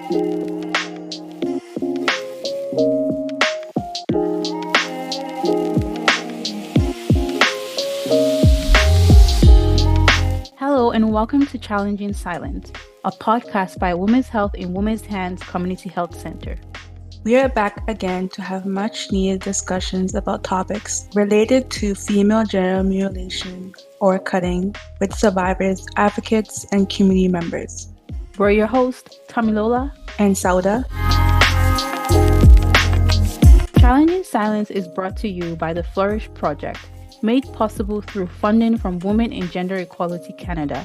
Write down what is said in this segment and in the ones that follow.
Hello, and welcome to Challenging Silence, a podcast by Women's Health in Women's Hands Community Health Center. We are back again to have much needed discussions about topics related to female genital mutilation or cutting with survivors, advocates, and community members. We're your hosts, Tamilola and Sauda. Challenging Silence is brought to you by the Flourish Project, made possible through funding from Women in Gender Equality Canada.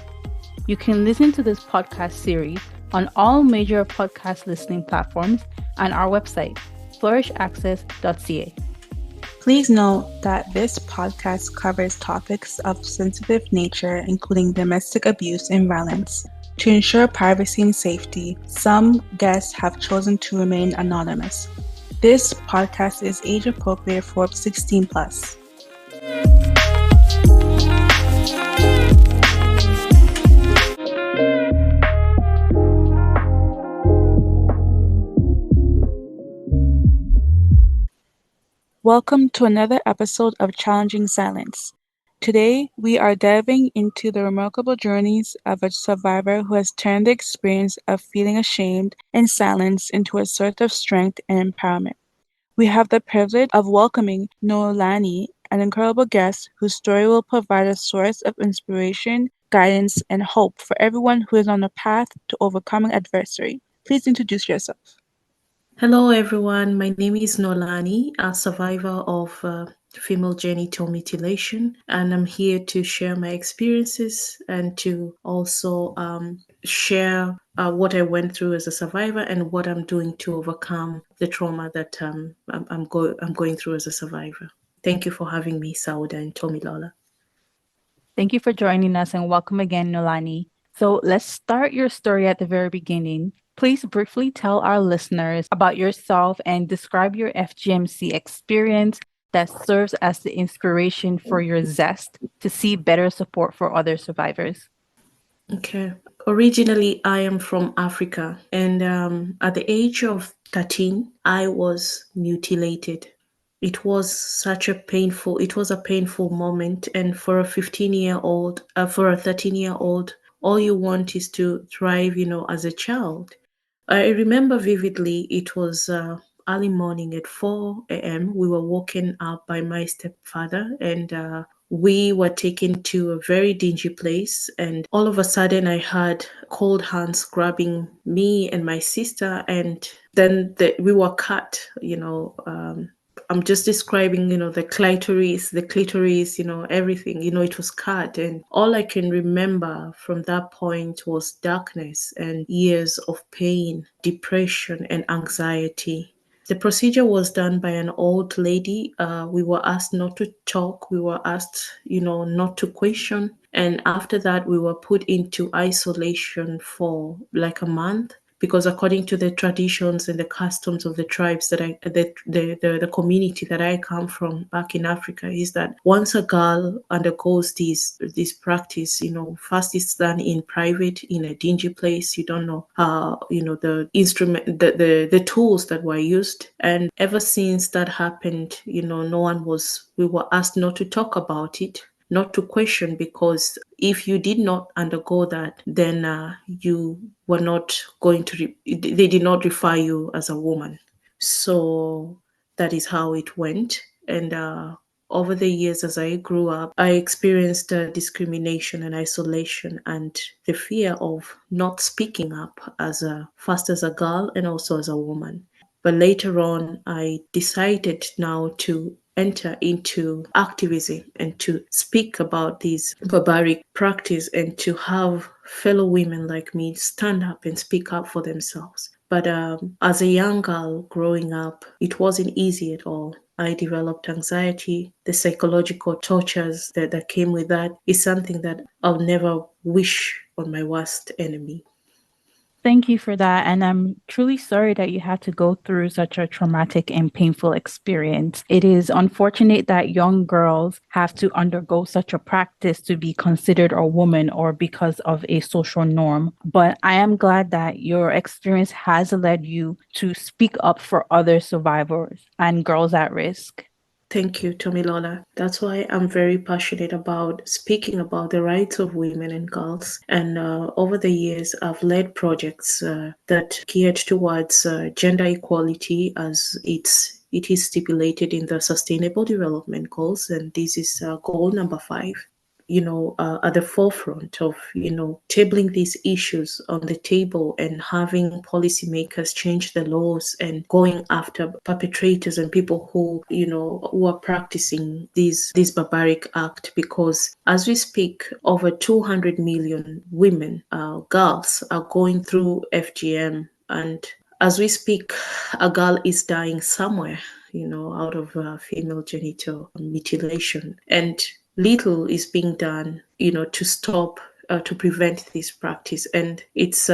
You can listen to this podcast series on all major podcast listening platforms and our website, flourishaccess.ca. Please note that this podcast covers topics of sensitive nature, including domestic abuse and violence. To ensure privacy and safety, some guests have chosen to remain anonymous. This podcast is age appropriate for 16 plus. Welcome to another episode of Challenging Silence. Today, we are diving into the remarkable journeys of a survivor who has turned the experience of feeling ashamed and silenced into a source of strength and empowerment. We have the privilege of welcoming Noelani, an incredible guest whose story will provide a source of inspiration, guidance, and hope for everyone who is on a path to overcoming adversity. Please introduce yourself. Hello, everyone. My name is Nolani, a survivor of female genital mutilation, and I'm here to share my experiences and to also share what I went through as a survivor and what I'm doing to overcome the trauma that I'm going through as a survivor. Thank you for having me, Sauda and Tomilola. Thank you for joining us and welcome again, Nolani. So let's start your story at the very beginning. Please briefly tell our listeners about yourself and describe your FGMC experience that serves as the inspiration for your zest to see better support for other survivors. Okay. Originally, I am from Africa, and at the age of 13, I was mutilated. It was a painful moment. And for a 15-year-old, for a 13-year-old, all you want is to thrive, as a child. I remember vividly, it was early morning at 4 a.m. We were woken up by my stepfather, and we were taken to a very dingy place. And all of a sudden, I had cold hands grabbing me and my sister, and then we were cut, I'm just describing, the clitoris, everything, it was cut. And all I can remember from that point was darkness and years of pain, depression, and anxiety. The procedure was done by an old lady. We were asked not to talk. We were asked, not to question. And after that, we were put into isolation for like a month. Because according to the traditions and the customs of the tribes the community that I come from back in Africa, is that once a girl undergoes this practice, first it's done in private in a dingy place. You don't know the instrument, the tools that were used. And ever since that happened, we were asked not to talk about it, not to question, because if you did not undergo that, then you were not going to, they did not refer you as a woman. So that is how it went. And over the years, as I grew up, I experienced discrimination and isolation and the fear of not speaking up first as a girl and also as a woman. But later on, I decided now to enter into activism and to speak about this barbaric practice and to have fellow women like me stand up and speak up for themselves. But as a young girl growing up, it wasn't easy at all. I developed anxiety. The psychological tortures that came with that is something that I'll never wish on my worst enemy. Thank you for that. And I'm truly sorry that you had to go through such a traumatic and painful experience. It is unfortunate that young girls have to undergo such a practice to be considered a woman or because of a social norm. But I am glad that your experience has led you to speak up for other survivors and girls at risk. Thank you, Tomilola. That's why I'm very passionate about speaking about the rights of women and girls. And over the years, I've led projects that geared towards gender equality as it is stipulated in the Sustainable Development Goals, and this is goal number 5. At the forefront of tabling these issues on the table and having policymakers change the laws and going after perpetrators and people who are practicing this barbaric act, because as we speak, over 200 million women, girls, are going through FGM. And as we speak, a girl is dying somewhere, out of female genital mutilation. And little is being done, to stop, to prevent this practice. And it's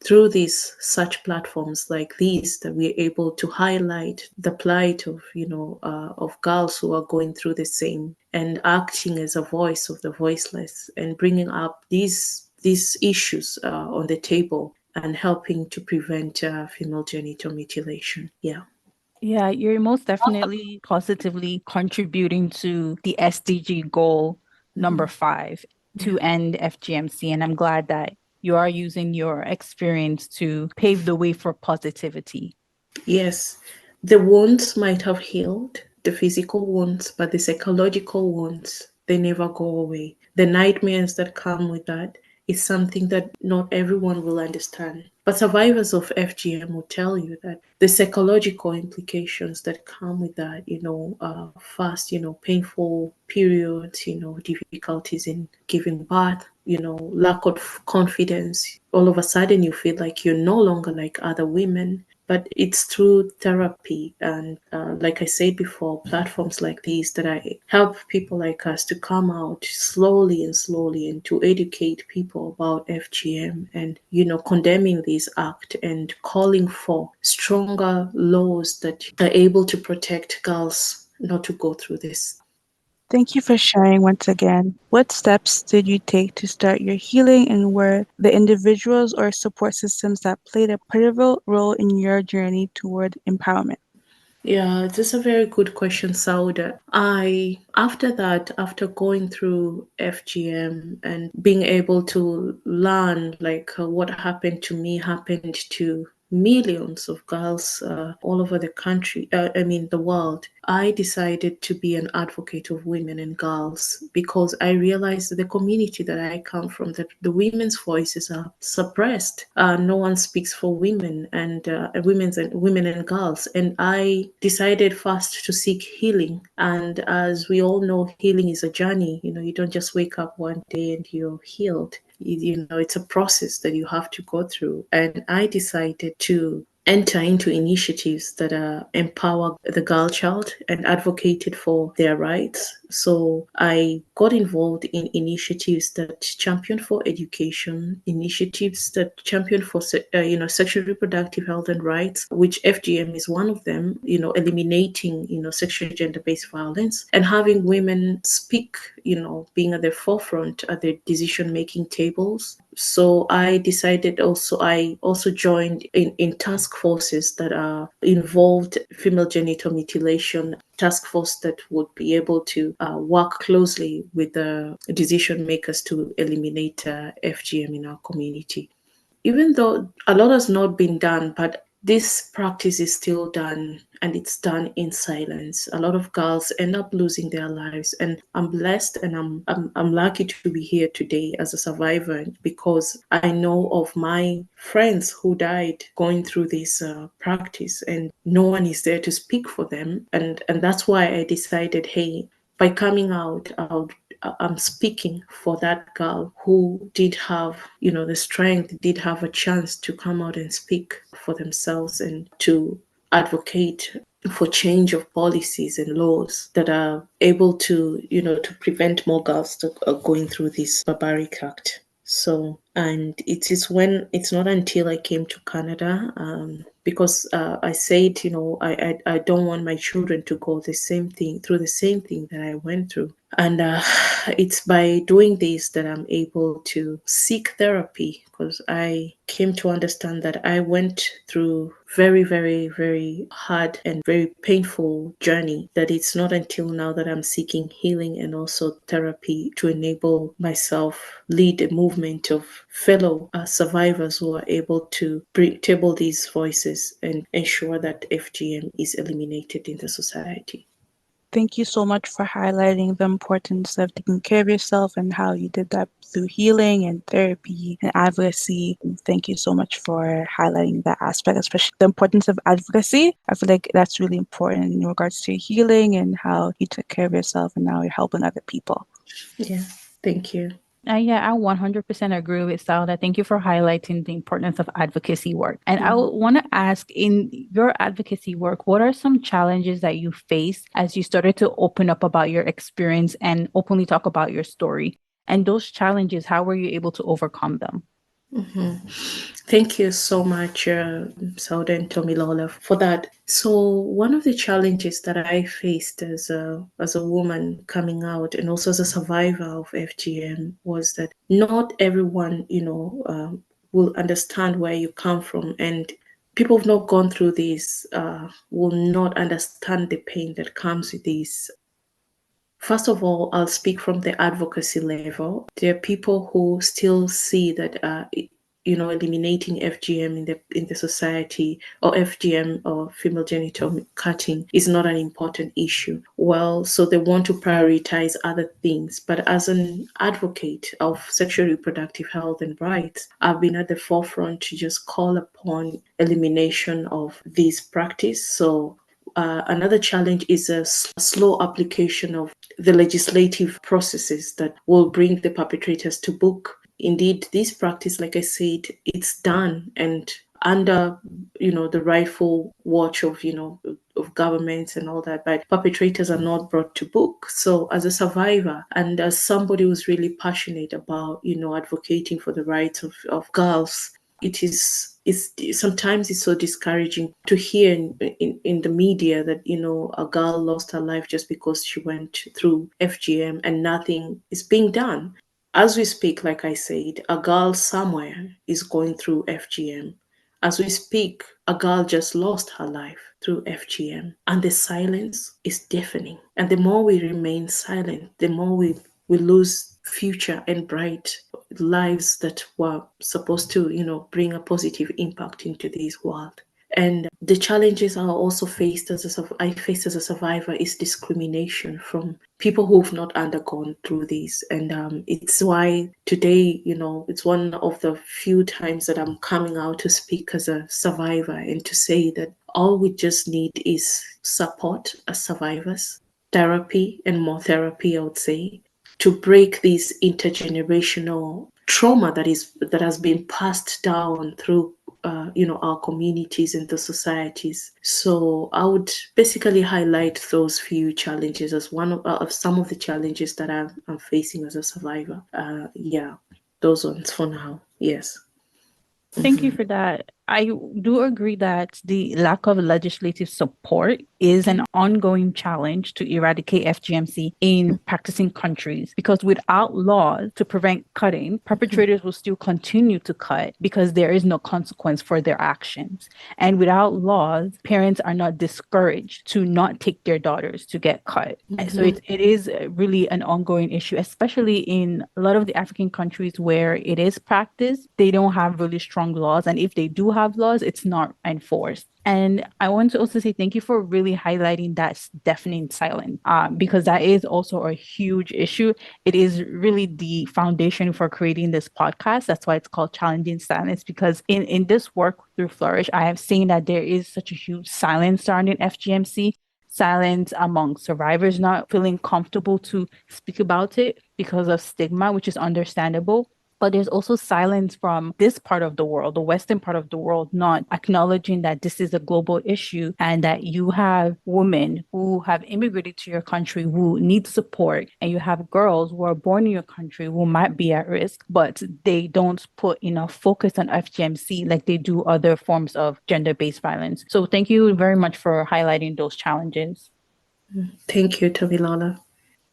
through these such platforms like these that we're able to highlight the plight of, of girls who are going through the same, and acting as a voice of the voiceless and bringing up these issues on the table and helping to prevent female genital mutilation. Yeah. Yeah, you're most definitely positively contributing to the SDG goal number Mhm. 5 Yeah. to end FGMC. And I'm glad that you are using your experience to pave the way for positivity. Yes, the wounds might have healed, the physical wounds, but the psychological wounds, they never go away. The nightmares that come with that is something that not everyone will understand. But survivors of FGM will tell you that the psychological implications that come with that, fast, painful periods, difficulties in giving birth, lack of confidence. All of a sudden, you feel like you're no longer like other women, but it's through therapy and like I said before, platforms like these that I help people like us to come out slowly and slowly and to educate people about FGM and condemning this act and calling for stronger laws that are able to protect girls not to go through this. Thank you for sharing once again. What steps did you take to start your healing, and were the individuals or support systems that played a pivotal role in your journey toward empowerment? Yeah, this is a very good question, Sauda. After that, after going through FGM and being able to learn like what happened to me happened to millions of girls all over the country, I mean, the world, I decided to be an advocate of women and girls because I realized that the community that I come from, that the women's voices are suppressed. No one speaks for women and women and girls. And I decided first to seek healing. And as we all know, healing is a journey. You don't just wake up one day and you're healed. It's a process that you have to go through. And I decided to enter into initiatives that empower the girl child and advocated for their rights. So I got involved in initiatives that championed for education, initiatives that championed for sexual reproductive health and rights, which FGM is one of them. Eliminating sexual gender based violence and having women speak. Being at the forefront at the decision making tables. So I also joined in task forces that are involved female genital mutilation task force that would be able to work closely with the decision makers to eliminate FGM in our community. Even though a lot has not been done, but this practice is still done and it's done in silence. A lot of girls end up losing their lives, and I'm blessed and I'm lucky to be here today as a survivor because I know of my friends who died going through this practice, and no one is there to speak for them, and that's why I decided, hey, by coming out, I'm speaking for that girl who did have, the strength, did have a chance to come out and speak for themselves and to advocate for change of policies and laws that are able to, to prevent more girls to, going through this barbaric act. So, and it is when it's not until I came to Canada, because I said, I don't want my children to go the same thing through the same thing that I went through. And it's by doing this that I'm able to seek therapy, because I came to understand that I went through very, very, very hard and very painful journey, that it's not until now that I'm seeking healing and also therapy to enable myself lead a movement of fellow survivors who are able to bring table these voices and ensure that FGM is eliminated in the society. Thank you so much for highlighting the importance of taking care of yourself and how you did that through healing and therapy and advocacy. Thank you so much for highlighting that aspect, especially the importance of advocacy. I feel like that's really important in regards to healing and how you took care of yourself and now you're helping other people. Yeah, thank you. Yeah, I 100% agree with Sauda. Thank you for highlighting the importance of advocacy work. And I Mhm. want to ask, in your advocacy work, what are some challenges that you faced as you started to open up about your experience and openly talk about your story? And those challenges, how were you able to overcome them? Mhm. Thank you so much, Sauda and Tomilola, for that. So one of the challenges that I faced as a woman coming out and also as a survivor of FGM was that not everyone, will understand where you come from, and people who've not gone through this will not understand the pain that comes with this. First of all, I'll speak from the advocacy level. There are people who still see that, eliminating FGM in the society, or FGM or female genital cutting, is not an important issue. Well, so they want to prioritize other things. But as an advocate of sexual reproductive health and rights, I've been at the forefront to just call upon elimination of this practice. So another challenge is a slow application of the legislative processes that will bring the perpetrators to book. Indeed, this practice, like I said, it's done and under the rightful watch of governments and all that, but perpetrators are not brought to book. So as a survivor and as somebody who's really passionate about advocating for the rights of girls, it is it's sometimes it's so discouraging to hear in the media that a girl lost her life just because she went through FGM and nothing is being done. As we speak, like I said, a girl somewhere is going through FGM. As we speak, a girl just lost her life through FGM, and the silence is deafening. And the more we remain silent, the more we lose future and bright lives that were supposed to, bring a positive impact into this world. And the challenges I faced as a survivor is discrimination from people who've not undergone through this. And it's why today, it's one of the few times that I'm coming out to speak as a survivor and to say that all we just need is support as survivors, therapy, and more therapy, I would say, to break this intergenerational trauma that has been passed down through our communities and the societies. So I would basically highlight those few challenges as one of some of the challenges that I'm facing as a survivor. Yeah, those ones for now. Yes. Thank you Mhm. for that. I do agree that the lack of legislative support is an ongoing challenge to eradicate FGMC in practicing countries because without laws to prevent cutting, perpetrators will still continue to cut because there is no consequence for their actions. And without laws, parents are not discouraged to not take their daughters to get cut. So Mhm. it is really an ongoing issue, especially in a lot of the African countries where it is practiced. They don't have really strong laws. And if they do have laws, it's not enforced. And I want to also say thank you for really highlighting that deafening silence, because that is also a huge issue. It is really the foundation for creating this podcast. That's why it's called Challenging Silence, because in this work through Flourish, I have seen that there is such a huge silence surrounding FGMC, silence among survivors not feeling comfortable to speak about it because of stigma, which is understandable. But there's also silence from this part of the world, the Western part of the world, not acknowledging that this is a global issue and that you have women who have immigrated to your country who need support, and you have girls who are born in your country who might be at risk, but they don't put enough focus on FGMC like they do other forms of gender based violence. So, thank you very much for highlighting those challenges. Thank you, Tomilola.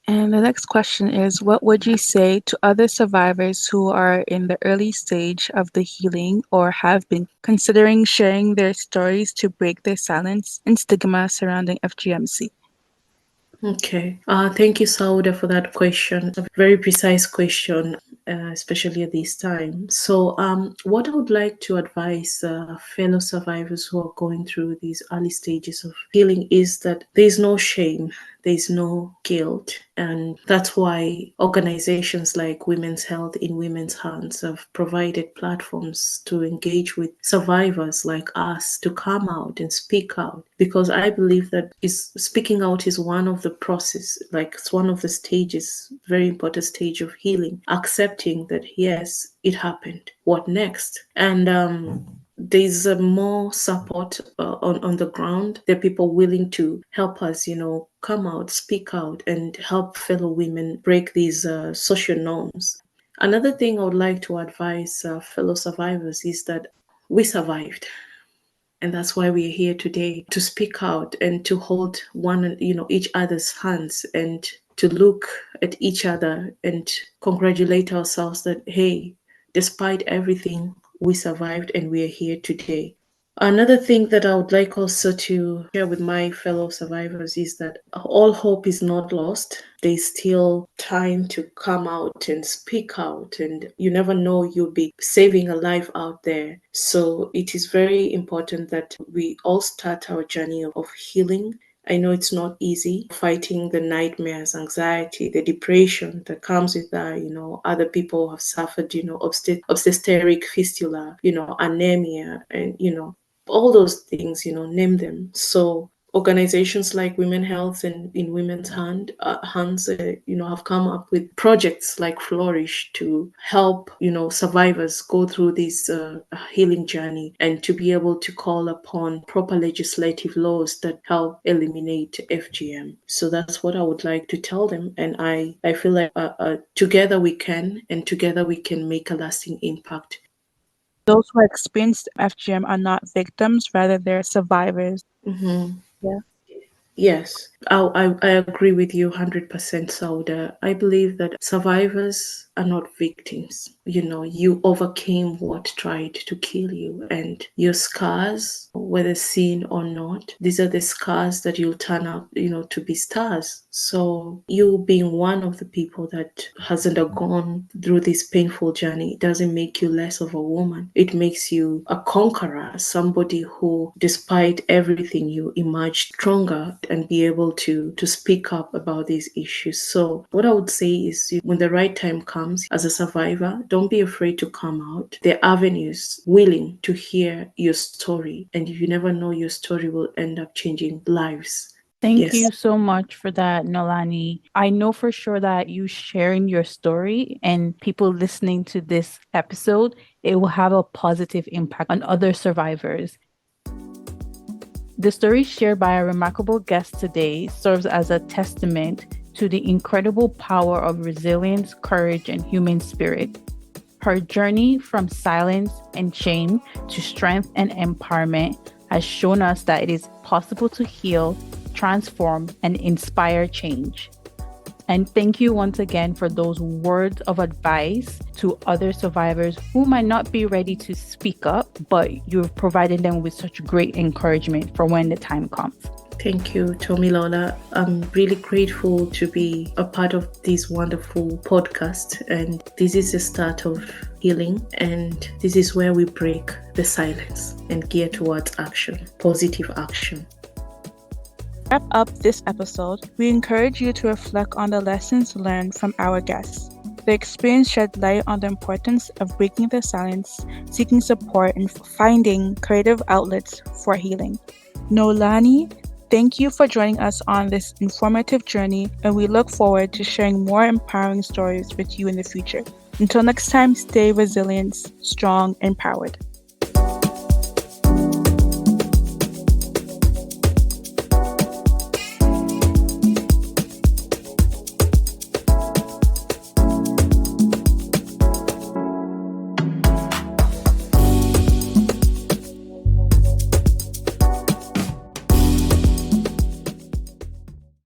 And the next question is, what would you say to other survivors who are in the early stage of the healing or have been considering sharing their stories to break their silence and stigma surrounding FGMC? Okay. Thank you, Sauda, for that question. A very precise question, especially at this time. So, what I would like to advise fellow survivors who are going through these early stages of healing is that there is no shame, there is no guilt. And that's why organizations like Women's Health in Women's Hands have provided platforms to engage with survivors like us to come out and speak out. Because I believe that speaking out is one of the process, like it's one of the stages, very important stage of healing, accepting that yes, it happened. What next? And there's more support on the ground. There are people willing to help us, come out, speak out, and help fellow women break these social norms. Another thing I would like to advise fellow survivors is that we survived. And that's why we're here today to speak out and to hold each other's hands and to look at each other and congratulate ourselves that, hey, despite everything, we survived and we are here today. Another thing that I would like also to share with my fellow survivors is that all hope is not lost. There's still time to come out and speak out, and you never know, you'll be saving a life out there. So it is very important that we all start our journey of healing. I know it's not easy fighting the nightmares, anxiety, the depression that comes with that. Other people have suffered, obstetric fistula, anemia, and, all those things, name them. So organizations like Women Health and in Women's Hands, have come up with projects like Flourish to help, survivors go through this healing journey and to be able to call upon proper legislative laws that help eliminate FGM. So that's what I would like to tell them. And I feel like together we can, and together we can make a lasting impact. Those who experienced FGM are not victims, rather they're survivors. Mhm. Yeah. Yes, I agree with you 100%, Sauda. I believe that survivors are not victims. You overcame what tried to kill you, and your scars, whether seen or not, these are the scars that you'll turn out, to be stars. So, you being one of the people that has undergone through this painful journey doesn't make you less of a woman. It makes you a conqueror, somebody who, despite everything, you emerge stronger and be able to speak up about these issues. So, what I would say is, when the right time comes, as a survivor, don't be afraid to come out. There are avenues willing to hear your story, and you never know, your story will end up changing lives. Thank Yes. you so much for that, Nolani. I know for sure that you sharing your story and people listening to this episode, it will have a positive impact on other survivors. The story shared by our remarkable guest today serves as a testament to the incredible power of resilience, courage, and human spirit. Her journey from silence and shame to strength and empowerment has shown us that it is possible to heal, transform, and inspire change. And thank you once again for those words of advice to other survivors who might not be ready to speak up, but you've provided them with such great encouragement for when the time comes. Thank you, Tomilola. I'm really grateful to be a part of this wonderful podcast. And this is the start of healing. And this is where we break the silence and gear towards action, positive action. Wrap up this episode, we encourage you to reflect on the lessons learned from our guests. The experience shed light on the importance of breaking the silence, seeking support, and finding creative outlets for healing. Nolani, Thank you for joining us on this informative journey, and we look forward to sharing more empowering stories with you in the future. Until next time, stay resilient, strong, and empowered.